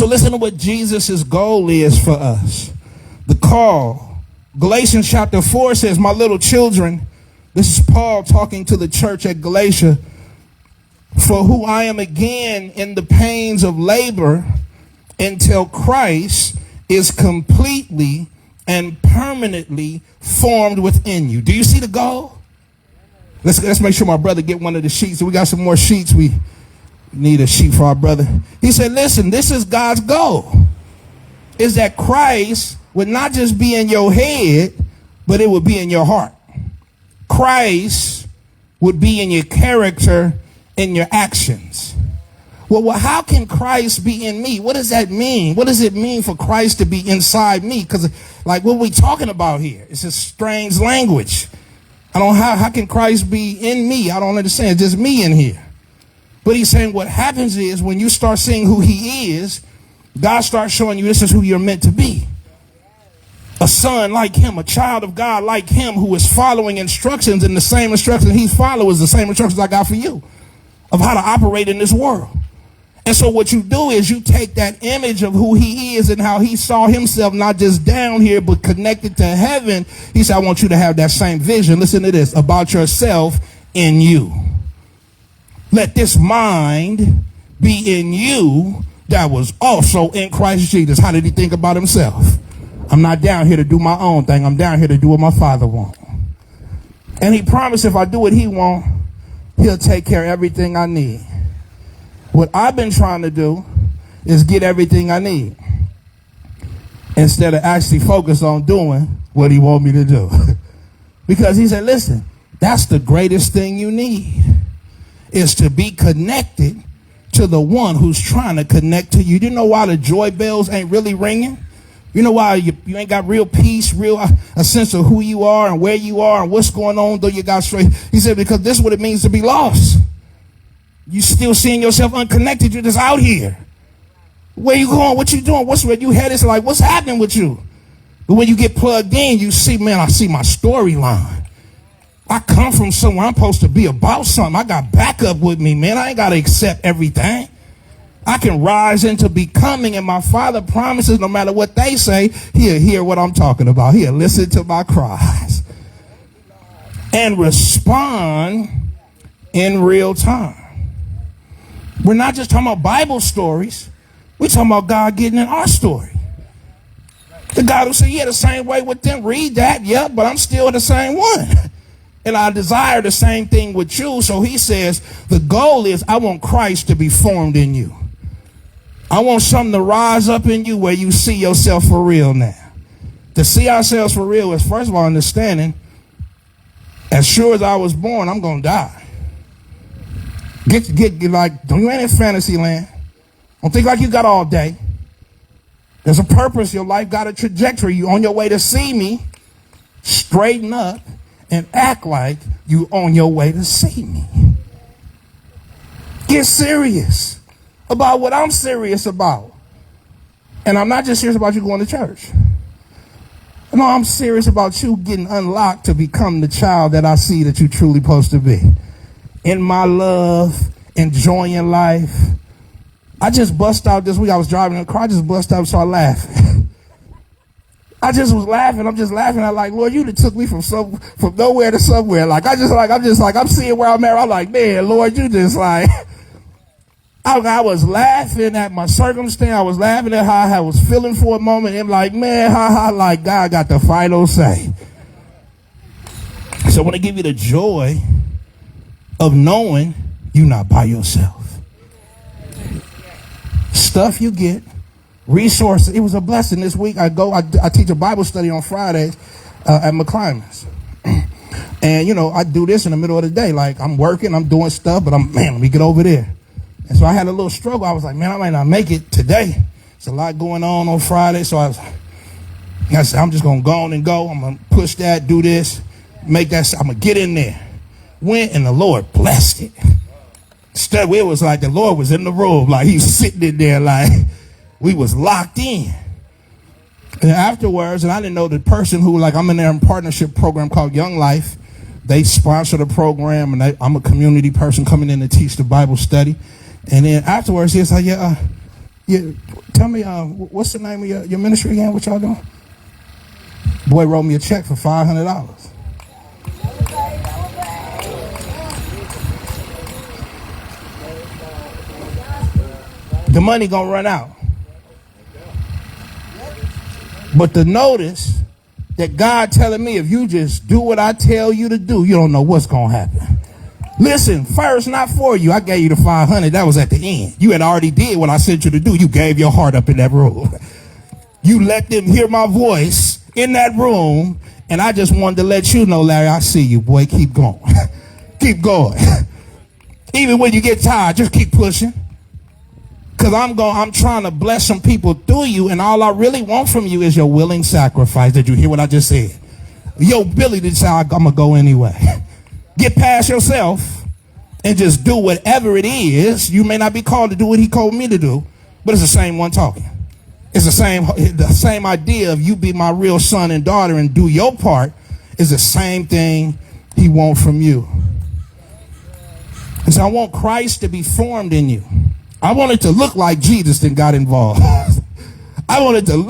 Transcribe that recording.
So listen to what Jesus' goal is for us. The call. Galatians chapter 4 says, my little children, this is Paul talking to the church at Galatia, for who I am again in the pains of labor until Christ is completely and permanently formed within you. Do you see the goal? Let's make sure my brother get one of the sheets. We got some more sheets. We need a sheet for our brother. He said, listen, this is God's goal. Is that Christ would not just be in your head, but it would be in your heart. Christ would be in your character, in your actions. Well, how can Christ be in me? What does that mean? What does it mean for Christ to be inside me? Because like what we talking about here, it's a strange language. How can Christ be in me? I don't understand. It's just me in here. But he's saying what happens is when you start seeing who he is, God starts showing you this is who you're meant to be. A son like him, a child of God like him, who is following instructions, and the same instructions he follows, the same instructions I got for you of how to operate in this world. And so what you do is you take that image of who he is and how he saw himself, not just down here, but connected to heaven. He said, I want you to have that same vision. Listen to this about yourself in you. Let this mind be in you that was also in Christ Jesus. How did he think about himself? I'm not down here to do my own thing. I'm down here to do what my Father wants. And he promised if I do what he wants, he'll take care of everything I need. What I've been trying to do is get everything I need instead of actually focus on doing what he wants me to do. Because he said, listen, that's the greatest thing you need, is to be connected to the one who's trying to connect to you. You know why the joy bells ain't really ringing? You know why you ain't got real peace, a sense of who you are and where you are and what's going on, though you got straight. He said, because this is what it means to be lost. You still seeing yourself unconnected. You're just out here. Where you going? What you doing? Where you headed? It's like, what's happening with you? But when you get plugged in, you see, man, I see my storyline. I come from somewhere. I'm supposed to be about something. I got backup with me, man. I ain't got to accept everything. I can rise into becoming, and my Father promises no matter what they say, he'll hear what I'm talking about. He'll listen to my cries and respond in real time. We're not just talking about Bible stories. We're talking about God getting in our story. The God who said, yeah, the same way with them. Read that, yeah, but I'm still the same one. And I desire the same thing with you. So he says, the goal is I want Christ to be formed in you. I want something to rise up in you where you see yourself for real now. To see ourselves for real is, first of all, understanding, as sure as I was born, I'm going to die. Get like, don't you ain't in fantasy land. Don't think like you got all day. There's a purpose. Your life got a trajectory. You on your way to see me. Straighten up and act like you on your way to see me. Get serious about what I'm serious about. And I'm not just serious about you going to church. No, I'm serious about you getting unlocked to become the child that I see that you're truly supposed to be. In my love, enjoying life. I just bust out this week. I was driving in the car. I just bust out and started laughing. I just was laughing. I'm just laughing. I'm like, Lord, you done took me from nowhere to somewhere. I'm seeing where I'm at. I'm like, man, Lord, you just like, I was laughing at my circumstance. I was laughing at how I was feeling for a moment. And like, man, like God got the final say. So I want to give you the joy of knowing you're not by yourself. Stuff you get, resources. It was a blessing this week. I teach a Bible study on Fridays at McClymonds. And, I do this in the middle of the day. Like, I'm working, I'm doing stuff, but let me get over there. And so I had a little struggle. I was like, man, I might not make it today. There's a lot going on Friday. So I said, I'm just going to go on and go. I'm going to push that, do this, make that. I'm going to get in there. Went, and the Lord blessed it. It was like the Lord was in the room. Like he was sitting in there like we was locked in. And afterwards, and I didn't know the person who, like, I'm in their partnership program called Young Life. They sponsor the program, and I'm a community person coming in to teach the Bible study. And then afterwards, he was like, yeah, Tell me, what's the name of your ministry again? What y'all doing? Boy wrote me a check for $500. The money gonna run out. But to notice that God telling me, if you just do what I tell you to do, you don't know what's gonna happen. Listen, first, not for you. I gave you the 500. That was at the end. You had already did what I sent you to do. You gave your heart up in that room. You let them hear my voice in that room, and I just wanted to let you know, Larry, I see you, boy. Keep going. Keep going. Even when you get tired, just keep pushing. Because I'm trying to bless some people through you, and all I really want from you is your willing sacrifice. Did you hear what I just said? Your ability to say, I'm going to go anyway. Get past yourself and just do whatever it is. You may not be called to do what he called me to do, but it's the same one talking. It's the same idea of you be my real son and daughter and do your part is the same thing he wants from you. And so I want Christ to be formed in you. I want it to look like Jesus that got involved. I want it to look